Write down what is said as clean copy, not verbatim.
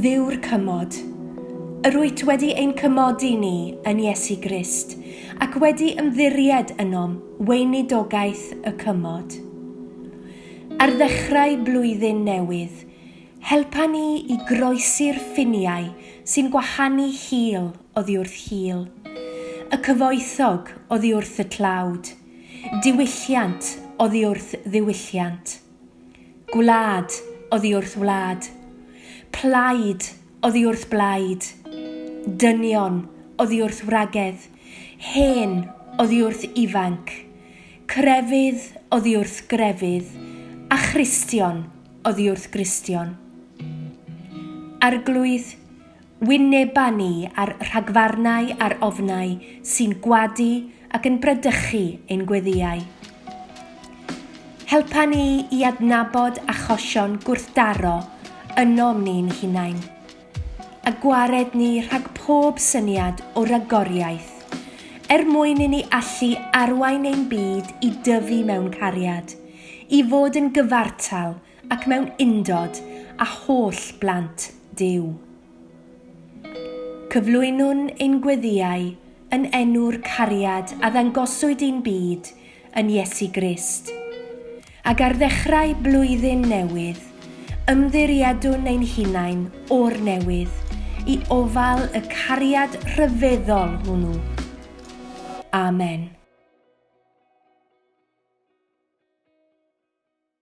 Dduw'r cymod. Yr wyt wedi ein cymodi ni yn Iesu Grist, ac wedi ymddiried ynom weinidogaeth y cymod. Ar ddechrau blwyddyn newydd, helpa ni i groesi'r ffiniau sy'n gwahanu hil oddi wrth hil, y cyfoethog oddi wrth y tlawd, diwylliant oddi wrth ddiwylliant, gwlad oddi wrth wlad, plaid oddi wrth blaid, dynion oddi wrth wragedd, hen oddi wrth ifanc, crefydd oddi wrth grefydd, a Christion oddi wrth Gristion. Arglwydd, wyneba ni ar rhagfarnau a'r ofnau sy'n gwadu ac yn bradychu ein gweddiau. Helpa ni i adnabod achosion gwrthdaro ynom ni'n hunain, a gwared ni rhag pob syniad o ragoriaeth, mwyn i ni allu arwain ein byd i dyfu mewn cariad, i fod yn gyfartal ac mewn undod a holl blant Duw. Cyflwynwn ein gweddiau yn enw'r cariad a ddangoswyd i'n byd yn Iesu Grist. Ac ar ddechrau blwyddyn newydd, ymddiriedwn ein hunain o'r newydd i ofal y cariad rhyfeddol hwnnw. Amen.